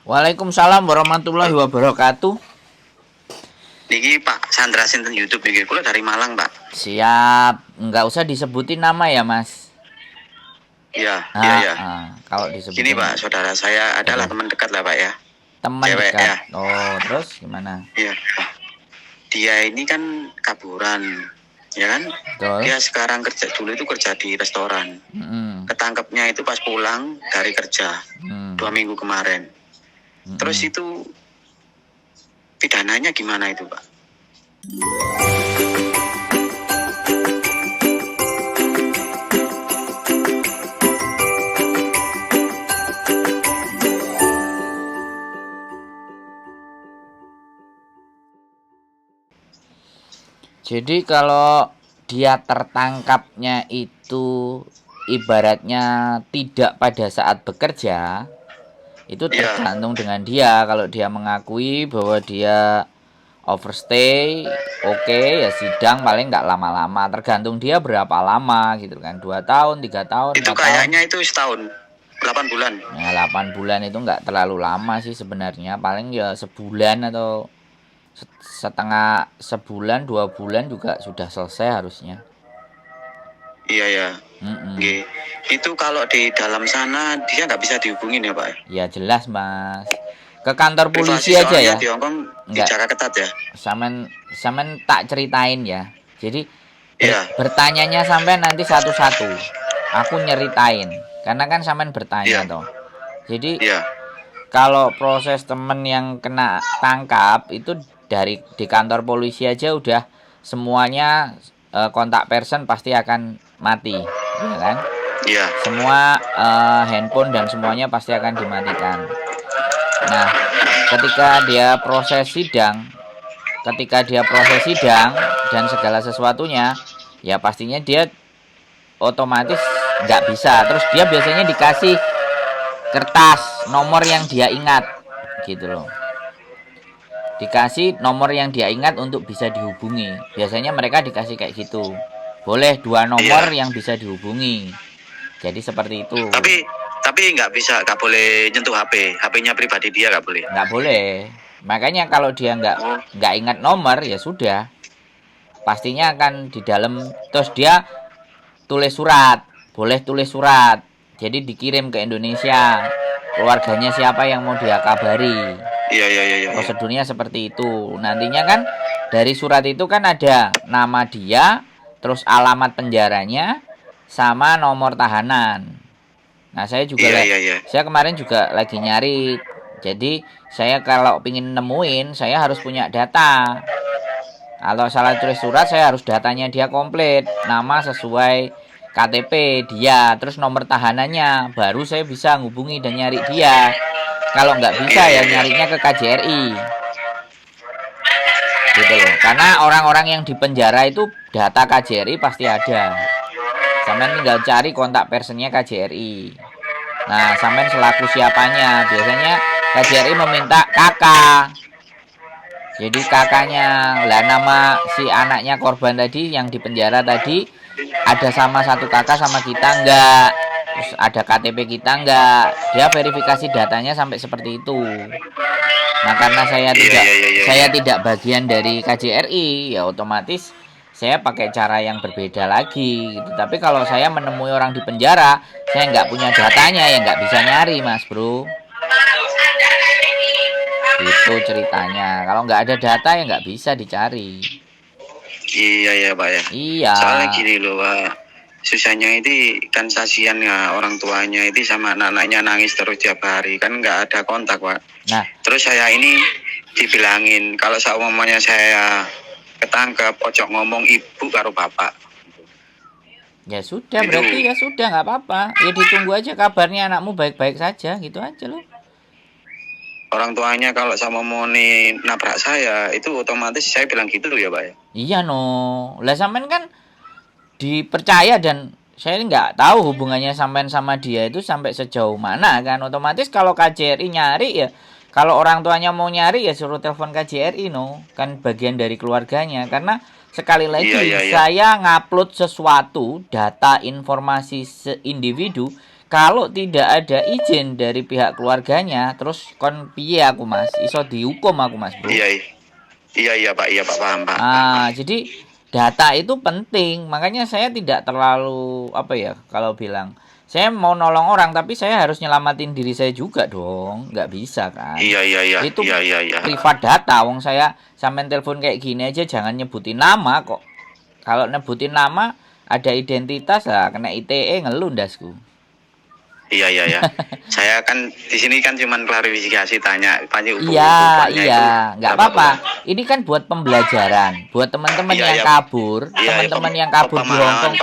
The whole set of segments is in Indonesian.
Waalaikumsalam warahmatullahi wabarakatuh. Niki Pak Sandra sinten YouTube niki, kula dari Malang, Pak. Siap, nggak usah disebutin nama ya, Mas. Iya, iya, ya. Kalau Gini disebutin Pak, saudara saya adalah Aduh, teman dekat lah Pak ya. teman Cewek dekat. ya. Oh, terus gimana? Iya. Dia ini kan kaburan, ya kan? Betul. Dia sekarang dulu itu kerja di restoran. Ketangkepnya itu pas pulang dari kerja 2 minggu kemarin. Terus itu pidananya gimana itu Pak? Jadi kalau dia tertangkapnya itu ibaratnya tidak pada saat bekerja, itu tergantung dengan dia. Kalau dia mengakui bahwa dia overstay, oke, ya sidang paling nggak lama-lama. Tergantung dia berapa lama gitu kan, 2 tahun, 3 tahun, Itu 4 kayaknya tahun. itu setahun, 8 bulan. Nah, 8 bulan itu nggak terlalu lama sih sebenarnya. Paling ya sebulan atau setengah sebulan, 2 bulan juga sudah selesai harusnya. Iya ya. Itu kalau di dalam sana dia nggak bisa dihubungin ya Pak? Ya jelas Mas. Ke kantor polisi Privasi aja ya. Di Hongkong dijaga ketat ya. Samen tak ceritain ya. Jadi bertanyanya sampai nanti satu-satu. Aku nyeritain. Karena kan sampean bertanya toh. Jadi kalau proses temen yang kena tangkap itu di kantor polisi aja udah semuanya kontak person pasti akan mati, ya kan? Iya. Semua handphone dan semuanya pasti akan dimatikan. Nah, ketika dia proses sidang dan segala sesuatunya, ya pastinya dia otomatis nggak bisa. Terus dia biasanya dikasih kertas nomor yang dia ingat, gitu loh. Dikasih nomor yang dia ingat untuk bisa dihubungi. Biasanya mereka dikasih kayak gitu. Boleh 2 nomor yang bisa dihubungi. Jadi seperti itu. Tapi nggak boleh nyentuh HP. HP-nya pribadi dia nggak boleh. Nggak boleh. Makanya kalau dia nggak ingat nomor ya sudah. Pastinya akan di dalam. Terus dia tulis surat. Boleh tulis surat. Jadi dikirim ke Indonesia. Keluarganya siapa yang mau dia kabari. Iya. Prosedurnya seperti itu. Nantinya kan dari surat itu kan ada nama dia, terus alamat penjaranya, sama nomor tahanan. Nah saya juga saya kemarin juga lagi nyari. Jadi saya kalau pingin nemuin, saya harus punya data. Kalau salah tulis surat, saya harus datanya dia komplit, nama sesuai KTP dia, terus nomor tahanannya, baru saya bisa ngubungi dan nyari dia. Kalau nggak bisa ya nyarinya ke KJRI. Gitu loh. Karena orang-orang yang di penjara itu data KJRI pasti ada. Sampai tinggal cari kontak personnya KJRI. Nah, sampai selaku siapanya. Biasanya KJRI meminta kakak. Jadi kakaknya, lah nama si anaknya korban tadi yang di penjara tadi ada sama satu kakak sama kita enggak. Terus ada KTP kita enggak. Dia verifikasi datanya sampai seperti itu. Nah, karena saya tidak bagian dari KJRI, ya otomatis saya pakai cara yang berbeda lagi gitu. Tapi kalau saya menemui orang di penjara, saya nggak punya datanya, ya nggak bisa nyari Mas Bro. Itu ceritanya. Kalau nggak ada data ya nggak bisa dicari. Iya Pak ya. Iya. Soalnya gini loh Pak, susahnya itu kan kasihan ya orang tuanya itu sama anak-anaknya nangis terus tiap hari kan nggak ada kontak Pak. Nah, terus saya ini dibilangin kalau seumpamanya saya ketangkep ojok ngomong ibu karo bapak. Ya sudah, berarti ya sudah nggak apa-apa. Ya ditunggu aja kabarnya anakmu baik-baik saja, gitu aja loh. Orang tuanya kalau sama mau nabrak saya itu otomatis saya bilang gitu ya Pak ya. Iya no. Lah sampean kan dipercaya dan saya nggak tahu hubungannya sampean sama dia itu sampai sejauh mana kan. Otomatis kalau KJRI nyari ya, kalau orang tuanya mau nyari ya suruh telepon KJRI no. Kan bagian dari keluarganya. Karena sekali lagi saya ngupload sesuatu, data informasi individu, kalau tidak ada izin dari pihak keluarganya, terus kon piye aku Mas? Iso dihukum aku Mas, Bro. Iya Pak, paham Pak. Jadi data itu penting, makanya saya tidak terlalu kalau bilang saya mau nolong orang tapi saya harus nyelamatin diri saya juga dong, nggak bisa kan? Itu privat data, wong saya sampean telepon kayak gini aja jangan nyebutin nama kok. Kalau nyebutin nama ada identitas lah, kena ITE ngeluh dasku. Iya. Saya kan di sini kan cuman klarifikasi tanya Iya, nggak apa-apa. Ini kan buat pembelajaran, buat teman-teman yang kabur, teman-teman yang kabur di Hongkong.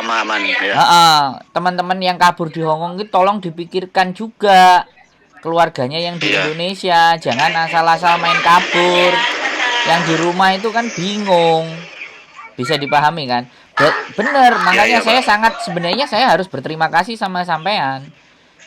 Teman-teman yang kabur di Hongkong itu tolong dipikirkan juga keluarganya yang di Indonesia, jangan asal-asal main kabur. Yang di rumah itu kan bingung. Bisa dipahami kan? Bener, makanya sebenarnya saya harus berterima kasih sama sampean.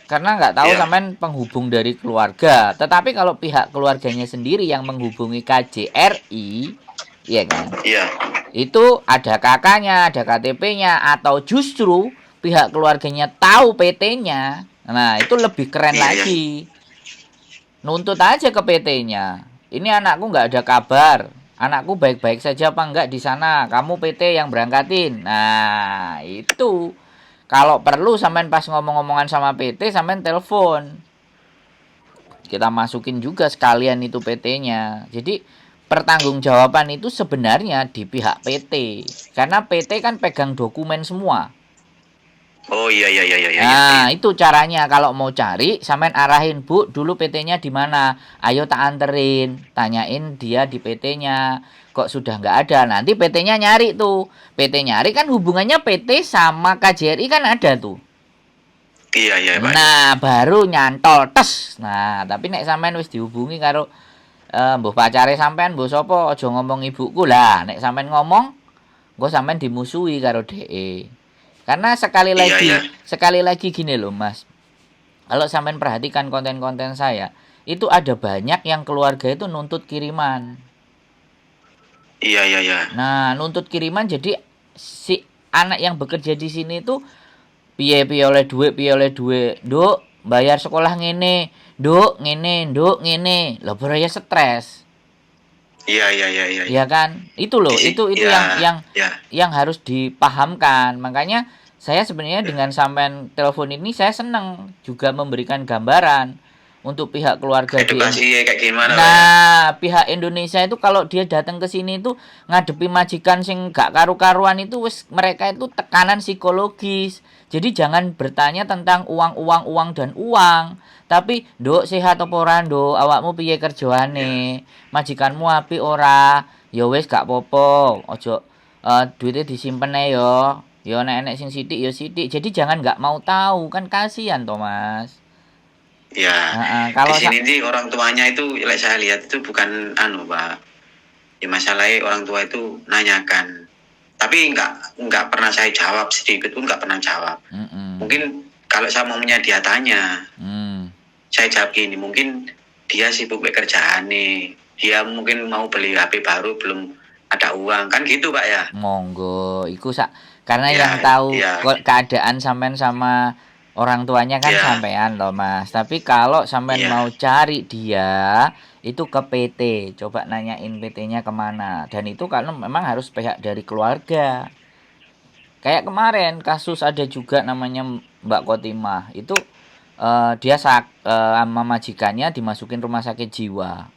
Karena nggak tahu sampean penghubung dari keluarga. Tetapi kalau pihak keluarganya sendiri yang menghubungi KJRI, iya kan? Iya. Itu ada kakaknya, ada KTP-nya, atau justru pihak keluarganya tahu PT-nya. Nah, itu lebih keren lagi. Nuntut aja ke PT-nya. Ini anakku nggak ada kabar. Anakku baik-baik saja apa enggak di sana? Kamu PT yang berangkatin. Nah, itu. Kalau perlu sampean pas ngomong-ngomongan sama PT, sampean telepon. Kita masukin juga sekalian itu PT-nya. Jadi pertanggungjawaban itu sebenarnya di pihak PT. Karena PT kan pegang dokumen semua. Oh iya. Nah, itu caranya kalau mau cari, sampean arahin, Bu, dulu PT-nya di mana? Ayo tak anterin, tanyain dia di PT-nya. Kok sudah nggak ada? Nanti PT-nya nyari tuh. PT nyari kan hubungannya PT sama KJRI kan ada tuh. Iya, Pak. Nah, baru nyantol tes. Nah, tapi nek sampean wis dihubungi karo mbuh pacare sampean, mbuh sapa, aja ngomong ibuku lah. Nek sampean ngomong, engko sampean dimusuhi karo DE. Karena sekali lagi gini loh Mas. Kalau sampean perhatikan konten-konten saya, itu ada banyak yang keluarga itu nuntut kiriman. Iya. Nah, nuntut kiriman jadi si anak yang bekerja di sini itu piye oleh duit. Nduk, bayar sekolah ngene. Nduk, ngene. Lah beraya stres. Iya. Iya kan? Itu loh, itu yang harus dipahamkan. Makanya saya sebenarnya dengan sampean telepon ini saya senang juga memberikan gambaran untuk pihak keluarga edukasi kayak gimana. Nah, pihak Indonesia itu kalau dia datang ke sini itu ngadepi majikan sing gak karu-karuan itu mereka itu tekanan psikologis. Jadi jangan bertanya tentang uang dan uang, tapi nduk sehat apa ora nduk, awakmu piye kerjaane, majikanmu apik ora, ya wis gak apa-apa, ojo duitnya disimpen ae yo nek sing sithik ya sithik. Jadi jangan gak mau tahu, kan kasihan toh Mas. Ya, kalau di sini sih orang tuanya itu, saya lihat itu bukan Pak. Ya masalahnya orang tua itu nanyakan. Tapi nggak pernah saya jawab, sedikit pun nggak pernah jawab. Mungkin kalau saya mau dia tanya, saya jawab gini, mungkin dia sibuk bekerjaan nih, dia mungkin mau beli HP baru belum ada uang, kan gitu Pak ya. Monggo, karena yang tahu keadaan sampean sama orang tuanya kan sampean loh Mas. Tapi kalau sampean mau cari dia itu ke PT, coba nanyain PT-nya kemana. Dan itu karena memang harus pihak dari keluarga. Kayak kemarin kasus ada juga namanya Mbak Kotimah. Itu dia sama majikannya dimasukin rumah sakit jiwa.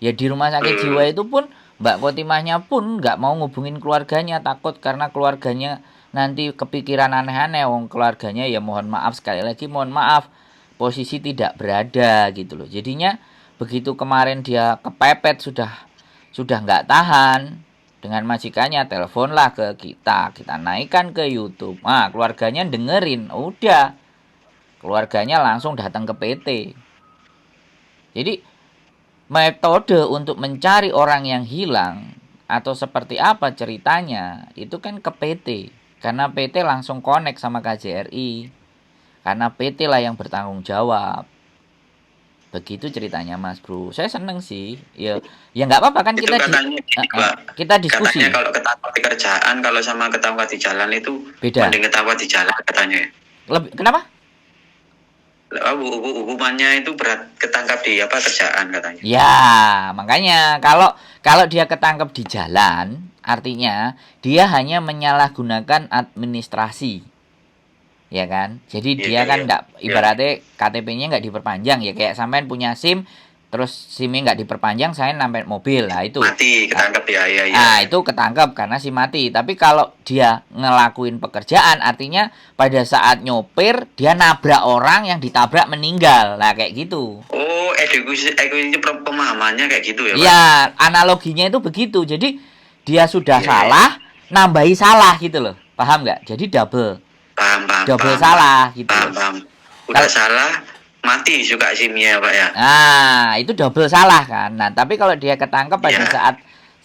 Ya di rumah sakit jiwa itu pun Mbak Kotimahnya pun nggak mau ngubungin keluarganya, takut karena keluarganya nanti kepikiran aneh-aneh. Wong keluarganya ya mohon maaf, sekali lagi mohon maaf, posisi tidak berada gitu loh. Jadinya begitu kemarin dia kepepet sudah nggak tahan dengan majikannya, teleponlah ke kita naikkan ke YouTube. Nah, keluarganya dengerin, udah keluarganya langsung datang ke PT. Jadi metode untuk mencari orang yang hilang atau seperti apa ceritanya itu kan ke PT, karena PT langsung connect sama KJRI, karena PT lah yang bertanggung jawab. Begitu ceritanya Mas Bro. Saya seneng sih. Ya nggak apa-apa kan, kita diskusi. Katanya kalau ketawa di kerjaan, kalau sama ketawa di jalan itu beda. Mending ketawa di jalan katanya. Kenapa? hukumannya itu berat, ketangkap di apa kerjaan katanya. Ya, makanya kalau dia ketangkep di jalan, artinya dia hanya menyalahgunakan administrasi. Ya kan? Jadi dia kan nggak, ibaratnya KTP-nya nggak diperpanjang ya, kayak sampean punya SIM terus SIM-nya nggak diperpanjang, saya nampet mobil lah itu. Mati ketangkep ya. Nah, itu ketangkep karena SIM mati. Tapi kalau dia ngelakuin pekerjaan, artinya pada saat nyopir dia nabrak orang, yang ditabrak meninggal. Lah kayak gitu. Oh, eksekusi pemahamannya kayak gitu ya, Pak? Iya, analoginya itu begitu. Jadi dia sudah Iya. salah, nambahi salah gitu loh. Paham nggak? Jadi double. Paham. Double salah gitu. Paham. Udah salah, mati juga SIM-nya, Pak ya. Nah, itu double salah kan. Nah, tapi kalau dia ketangkep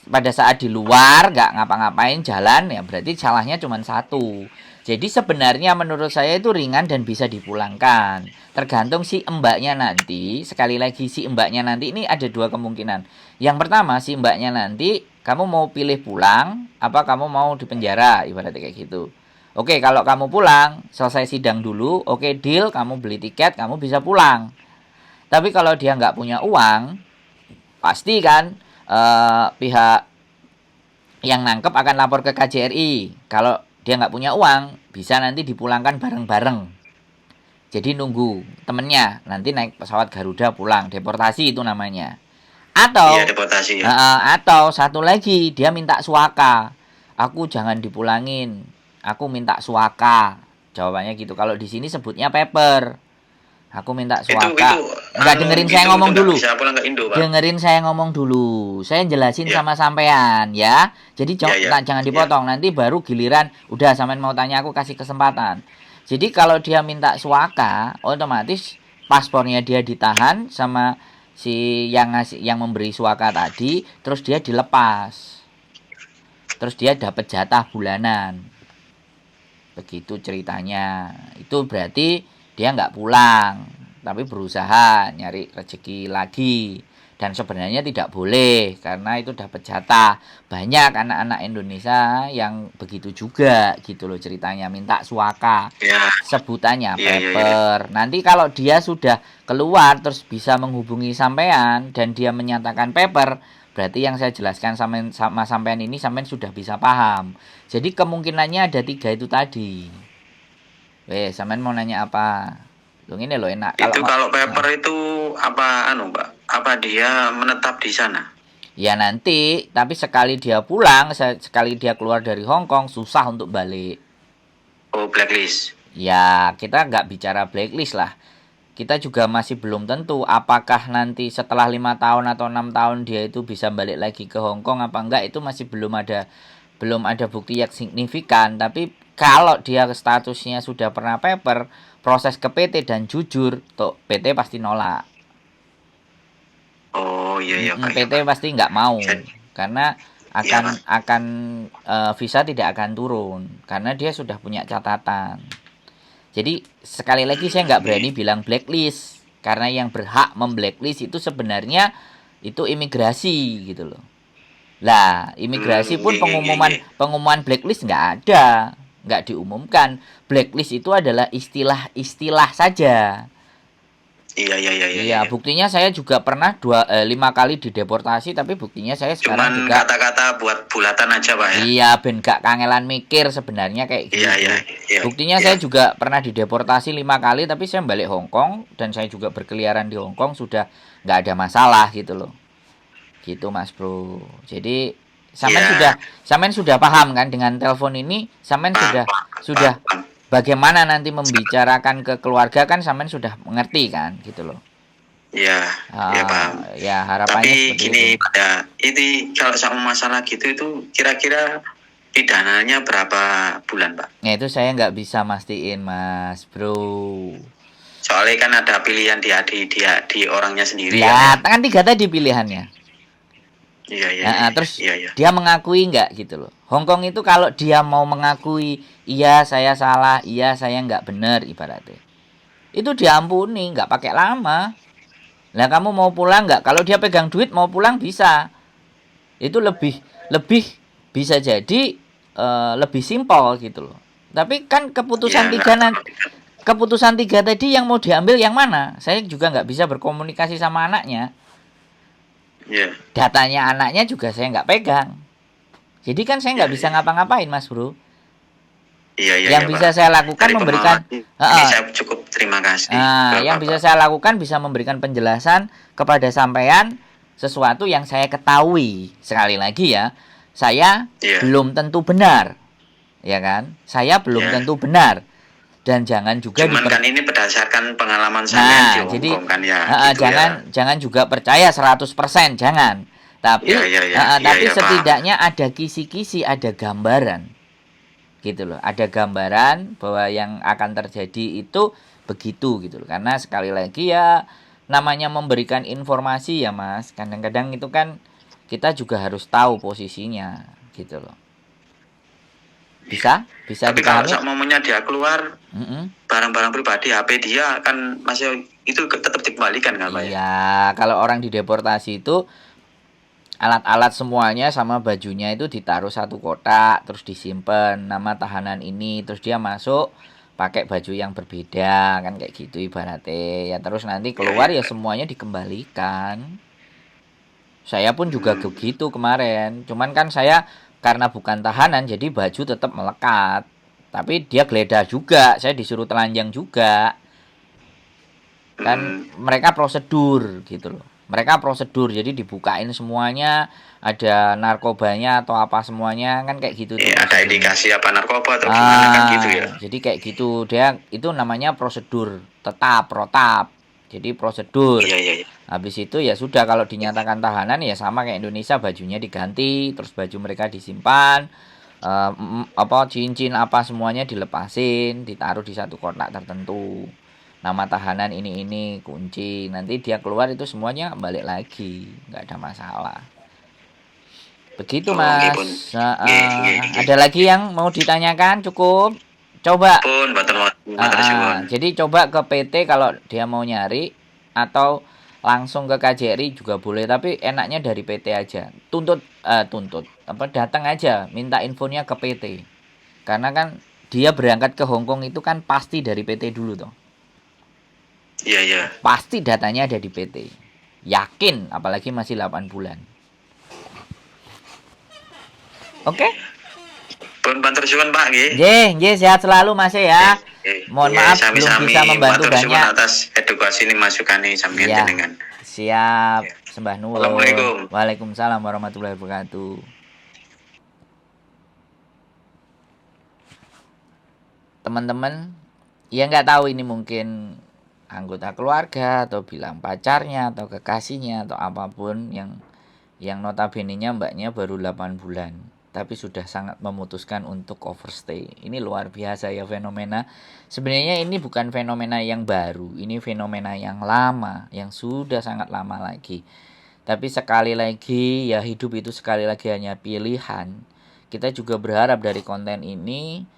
pada saat di luar nggak ngapa-ngapain jalan, ya berarti salahnya cuma satu. Jadi sebenarnya menurut saya itu ringan dan bisa dipulangkan. Tergantung si mbaknya nanti. Sekali lagi si mbaknya nanti ini ada dua kemungkinan. Yang pertama, si mbaknya nanti kamu mau pilih pulang, apa kamu mau di penjara, ibaratnya kayak gitu. Oke, kalau kamu pulang, selesai sidang dulu, oke deal, kamu beli tiket, kamu bisa pulang. Tapi kalau dia nggak punya uang, pasti kan pihak yang nangkep akan lapor ke KJRI. Kalau dia nggak punya uang, bisa nanti dipulangkan bareng-bareng. Jadi nunggu temennya, nanti naik pesawat Garuda pulang, deportasi itu namanya. Atau deportasi ya. Atau satu lagi, dia minta suaka. Aku jangan dipulangin, aku minta suaka. Jawabannya gitu. Kalau di sini sebutnya paper. Aku minta suaka. Enggak, dengerin saya ngomong dulu. Dengerin saya ngomong dulu. Saya jelasin sama sampean ya. Jadi jangan dipotong. Nanti baru giliran udah sampean mau tanya aku kasih kesempatan. Jadi kalau dia minta suaka, otomatis paspornya dia ditahan sama si yang memberi suaka tadi, terus dia dilepas. Terus dia dapat jatah bulanan. Begitu ceritanya. Itu berarti dia nggak pulang, tapi berusaha nyari rezeki lagi. Dan sebenarnya tidak boleh, karena itu dapat jatah. Banyak anak-anak Indonesia yang begitu juga, gitu loh ceritanya. Minta suaka, sebutannya paper. Nanti kalau dia sudah keluar, terus bisa menghubungi sampean, dan dia menyatakan paper, berarti yang saya jelaskan sama sampean ini, sampean sudah bisa paham. Jadi kemungkinannya ada 3 itu tadi. Sampean mau nanya apa? Ini lo enak. Itu kalau paper itu apa Mbak? Apa dia menetap di sana? Ya nanti, tapi sekali dia pulang, sekali dia keluar dari Hong Kong, susah untuk balik. Oh, blacklist. Ya, kita nggak bicara blacklist lah. Kita juga masih belum tentu apakah nanti setelah 5 tahun atau 6 tahun dia itu bisa balik lagi ke Hong Kong apa enggak, itu masih belum ada bukti yang signifikan. Tapi kalau dia statusnya sudah pernah paper, proses ke PT dan jujur, tuh PT pasti nolak. Oh iya Pak. PT pasti nggak mau, karena akan visa tidak akan turun karena dia sudah punya catatan. Jadi sekali lagi saya nggak berani bilang blacklist, karena yang berhak memblacklist itu sebenarnya itu imigrasi gitu loh. Lah, imigrasi pun pengumuman blacklist nggak ada, nggak diumumkan. Blacklist itu adalah istilah saja. Iya, buktinya saya juga pernah 5 kali dideportasi, tapi buktinya saya sekarang cuman juga kata-kata buat bulatan aja Pak ya. Iya, ben gak kangelan mikir sebenarnya kayak gitu. Iya. Buktinya saya juga pernah dideportasi 5 kali, tapi saya balik Hong Kong dan saya juga berkeliaran di Hong Kong, sudah nggak ada masalah gitu loh. Gitu Mas Bro. Jadi sampean sudah paham kan dengan telepon ini? Sampean sudah bagaimana nanti membicarakan ke keluarga kan, sampean sudah mengerti kan gitu loh. Iya, paham. Ya, harapannya tapi gini Pak ya, ini kalau sama masalah gitu itu kira-kira pidananya berapa bulan Pak? Nah itu saya nggak bisa mastiin Mas Bro. Soalnya kan ada pilihan di orangnya sendiri. Ya, kan 3 tadi pilihannya. Iya. Terus dia mengakui nggak gitu loh. Hong Kong itu kalau dia mau mengakui, iya saya salah, iya saya nggak benar ibaratnya, itu diampuni, nggak pakai lama. Nah kamu mau pulang nggak? Kalau dia pegang duit mau pulang bisa. Itu lebih bisa jadi lebih simpel gitu loh. Tapi kan keputusan 3 nanti keputusan 3 tadi yang mau diambil yang mana? Saya juga nggak bisa berkomunikasi sama anaknya. Datanya anaknya juga saya nggak pegang. Jadi kan saya nggak bisa ngapa-ngapain, Mas Bro. Yang bisa saya lakukan memberikan saya cukup terima kasih. Yang bisa saya lakukan bisa memberikan penjelasan kepada sampean sesuatu yang saya ketahui. Sekali lagi ya, saya belum tentu benar. Ya kan? Saya belum tentu benar. Dan jangan juga cuman kan ini berdasarkan pengalaman saya di Hong Kong kan ya. Jangan juga percaya 100%, jangan. Tapi setidaknya ada kisi-kisi, ada gambaran. Gitu loh. Ada gambaran bahwa yang akan terjadi itu begitu gitu loh. Karena sekali lagi ya namanya memberikan informasi ya Mas. Kadang-kadang itu kan kita juga harus tahu posisinya gitu loh. Bisa tapi dipahami? Kalau momennya dia keluar barang-barang pribadi, HP dia kan masih itu tetap dikembalikan kan Pak? Iya, kalau orang dideportasi itu alat-alat semuanya sama bajunya itu ditaruh satu kotak, terus disimpan nama tahanan ini, terus dia masuk pakai baju yang berbeda, kan kayak gitu ibaratnya. Ya terus nanti keluar ya semuanya dikembalikan. Saya pun juga begitu kemarin. Cuman kan saya karena bukan tahanan jadi baju tetap melekat. Tapi dia geledah juga, saya disuruh telanjang juga. Kan mereka prosedur gitu loh. Mereka prosedur, jadi dibukain semuanya, ada narkobanya atau apa semuanya, kan kayak gitu tuh. Ada indikasi apa narkoba atau gimana kan gitu ya. Jadi kayak gitu, dia itu namanya prosedur protap. Jadi prosedur. Habis itu ya sudah, kalau dinyatakan tahanan ya sama kayak Indonesia, bajunya diganti, terus baju mereka disimpan, cincin apa semuanya dilepasin, ditaruh di satu kotak tertentu. Nama tahanan ini kunci, nanti dia keluar itu semuanya balik lagi, nggak ada masalah. Begitu Mas. Ada lagi yang mau ditanyakan? Cukup. Coba. Jadi coba ke PT kalau dia mau nyari, atau langsung ke KJRI juga boleh, tapi enaknya dari PT aja. Datang aja, minta infonya ke PT. Karena kan dia berangkat ke Hong Kong itu kan pasti dari PT dulu toh. Iya. Pasti datanya ada di PT. Yakin, apalagi masih 8 bulan. Oke? Pun banter suwun Pak nggih. Nggih, sehat selalu Mas ya. Mohon maaf belum bisa membantu banyak atas edukasi ini masukane sampeyan jenengan. Siap. Sembah nuwun. Assalamualaikum. Waalaikumsalam warahmatullahi wabarakatuh. Teman-teman, ya nggak tahu ini mungkin anggota keluarga atau bilang pacarnya atau kekasihnya atau apapun yang notabene-nya mbaknya baru 8 bulan tapi sudah sangat memutuskan untuk overstay. Ini luar biasa ya fenomena. Sebenarnya ini bukan fenomena yang baru, ini fenomena yang lama, yang sudah sangat lama lagi. Tapi sekali lagi ya, hidup itu sekali lagi hanya pilihan. Kita juga berharap dari konten ini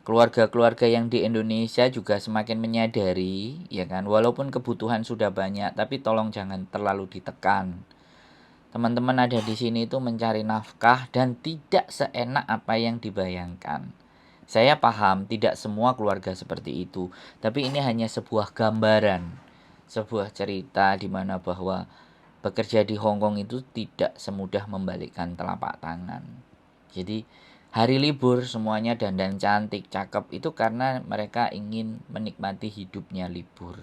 keluarga-keluarga yang di Indonesia juga semakin menyadari, ya kan, walaupun kebutuhan sudah banyak, tapi tolong jangan terlalu ditekan. Teman-teman ada di sini itu mencari nafkah dan tidak seenak apa yang dibayangkan. Saya paham tidak semua keluarga seperti itu, tapi ini hanya sebuah gambaran, sebuah cerita di mana bahwa bekerja di Hong Kong itu tidak semudah membalikkan telapak tangan. Jadi hari libur semuanya dandan cantik, cakep, itu karena mereka ingin menikmati hidupnya libur.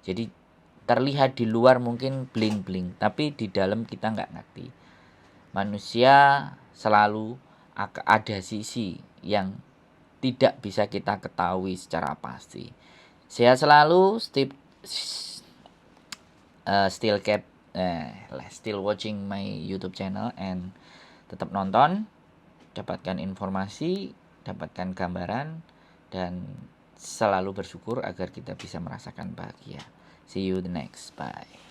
Jadi terlihat di luar mungkin bling-bling, tapi di dalam kita nggak ngerti. Manusia selalu ada sisi yang tidak bisa kita ketahui secara pasti. Sehat selalu, still watching my YouTube channel and tetap nonton. Dapatkan informasi, dapatkan gambaran, dan selalu bersyukur agar kita bisa merasakan bahagia. See you the next. Bye.